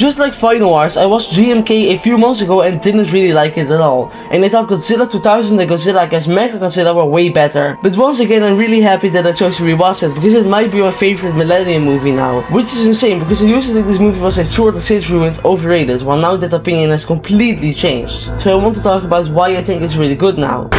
Just like Final Wars, I watched GMK a few months ago and didn't really like it at all. And I thought Godzilla 2000 and Godzilla vs Mechagodzilla were way better. But once again, I'm really happy that I chose to rewatch it, because it might be my favorite Millennium movie now. Which is insane, because I used to think this movie was like short, stage ruined, overrated, while now that opinion has completely changed. So I want to talk about why I think it's really good now.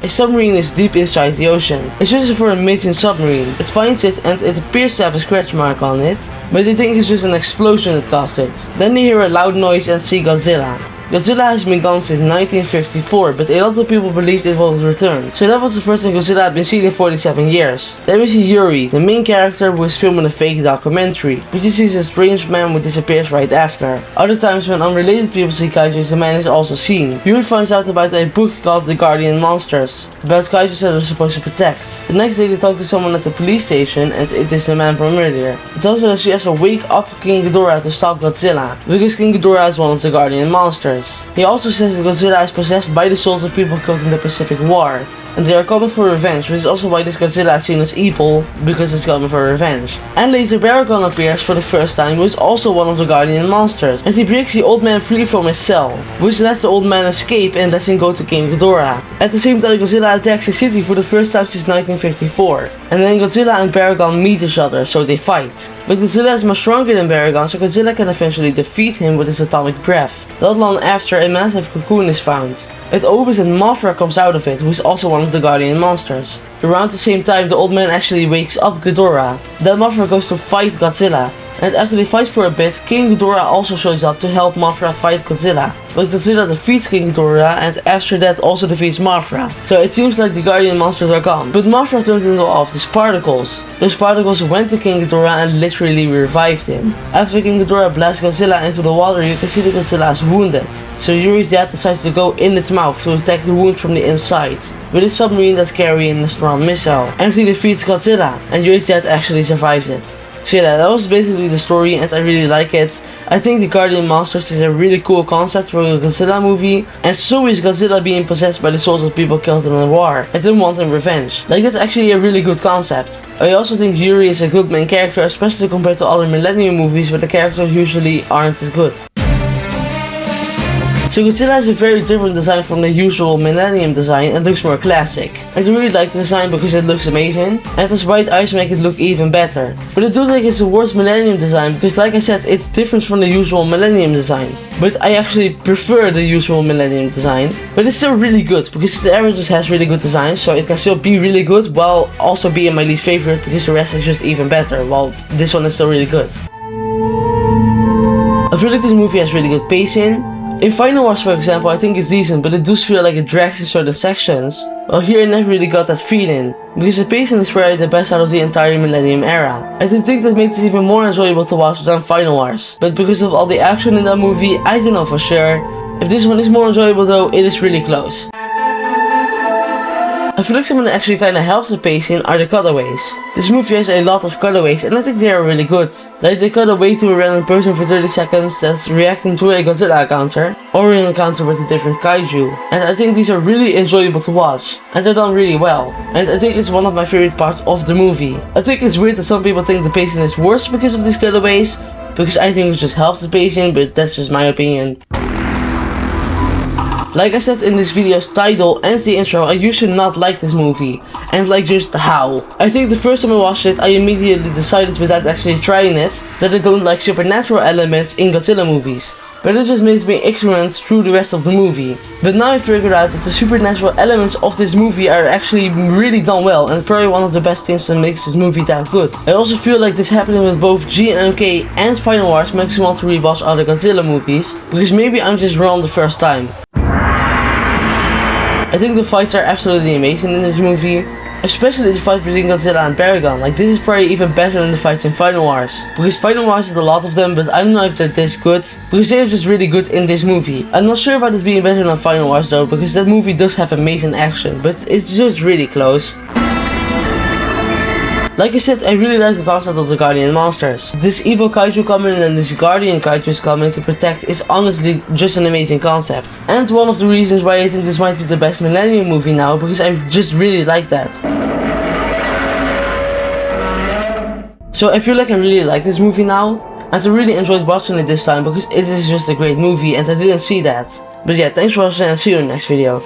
A submarine is deep inside the ocean. It's used for a missing submarine. It finds it and it appears to have a scratch mark on it, but they think it's just an explosion that caused it. Then they hear a loud noise and see Godzilla. Godzilla has been gone since 1954, but a lot of people believed it will return. So that was the first time Godzilla had been seen in 47 years. Then we see Yuri, the main character who is filming a fake documentary, but he sees a strange man who disappears right after. Other times when unrelated people see kaijus, the man is also seen. Yuri finds out about a book called The Guardian Monsters, about kaijus that they're supposed to protect. The next day they talk to someone at the police station, and it is the man from earlier. It tells her that she has to wake up King Ghidorah to stop Godzilla, because King Ghidorah is one of the Guardian Monsters. He also says that Godzilla is possessed by the souls of people killed in the Pacific War, and they are coming for revenge, which is also why this Godzilla is seen as evil, because it's coming for revenge. And later Baragon appears for the first time, who is also one of the Guardian Monsters, and he breaks the old man free from his cell, which lets the old man escape and lets him go to King Ghidorah. At the same time, Godzilla attacks the city for the first time since 1954, and then Godzilla and Baragon meet each other, so they fight. But Godzilla is much stronger than Baragon, so Godzilla can eventually defeat him with his atomic breath. Not long after, a massive cocoon is found. It opens and Mothra comes out of it, who is also one of the Guardian Monsters. Around the same time, the old man actually wakes up Ghidorah. Then Mothra goes to fight Godzilla. And after they fight for a bit, King Ghidorah also shows up to help Mothra fight Godzilla. But Godzilla defeats King Ghidorah and after that also defeats Mothra. So it seems like the Guardian Monsters are gone. But Mothra turned into all of these particles. Those particles went to King Ghidorah and literally revived him. After King Ghidorah blasts Godzilla into the water, you can see that Godzilla is wounded. So Yuri's dad decides to go in its mouth to attack the wound from the inside, with a submarine that's carrying a strong missile. And he defeats Godzilla, and Yuri's dad actually survives it. So yeah, that was basically the story and I really like it. I think the Guardian Monsters is a really cool concept for a Godzilla movie, and so is Godzilla being possessed by the souls of people killed in a war and then wanting revenge. Like, that's actually a really good concept. I also think Yuri is a good main character, especially compared to other Millennium movies where the characters usually aren't as good. So Godzilla has a very different design from the usual Millennium design and looks more classic. I really like the design because it looks amazing, and its white eyes make it look even better. But I don't think it's the worst Millennium design because, like I said, it's different from the usual Millennium design. But I actually prefer the usual Millennium design. But it's still really good because the Arrow just has really good design, so it can still be really good while also being my least favorite because the rest is just even better, while this one is still really good. I feel like this movie has really good pacing. In Final Wars, for example, I think it's decent, but it does feel like it drags in certain sections. While here I never really got that feeling, because the pacing is probably the best out of the entire Millennium era. I think that makes it even more enjoyable to watch than Final Wars. But because of all the action in that movie, I don't know for sure. If this one is more enjoyable though, it is really close. I feel like something that actually kinda helps the pacing are the cutaways. This movie has a lot of cutaways and I think they are really good. Like, they cut away to a random person for 30 seconds that's reacting to a Godzilla encounter, or an encounter with a different kaiju. And I think these are really enjoyable to watch, and they're done really well. And I think it's one of my favorite parts of the movie. I think it's weird that some people think the pacing is worse because of these cutaways, because I think it just helps the pacing, but that's just my opinion. Like I said in this video's title and the intro, I used to not like this movie, and like just how. I think the first time I watched it, I immediately decided without actually trying it, that I don't like supernatural elements in Godzilla movies. But it just makes me ignorant through the rest of the movie. But now I figured out that the supernatural elements of this movie are actually really done well, and probably one of the best things that makes this movie that good. I also feel like this happening with both GMK and Final Wars makes me want to rewatch other Godzilla movies, because maybe I'm just wrong the first time. I think the fights are absolutely amazing in this movie, especially the fight between Godzilla and Baragon. Like, this is probably even better than the fights in Final Wars, because Final Wars has a lot of them, but I don't know if they're this good, because they're just really good in this movie. I'm not sure about it being better than Final Wars though, because that movie does have amazing action, but it's just really close. Like I said, I really like the concept of the Guardian Monsters. This evil kaiju coming and this Guardian kaiju is coming to protect is honestly just an amazing concept. And one of the reasons why I think this might be the best Millennium movie now, because I just really like that. So I feel like I really like this movie now. And I really enjoyed watching it this time because it is just a great movie and I didn't see that. But yeah, thanks for watching and see you in the next video.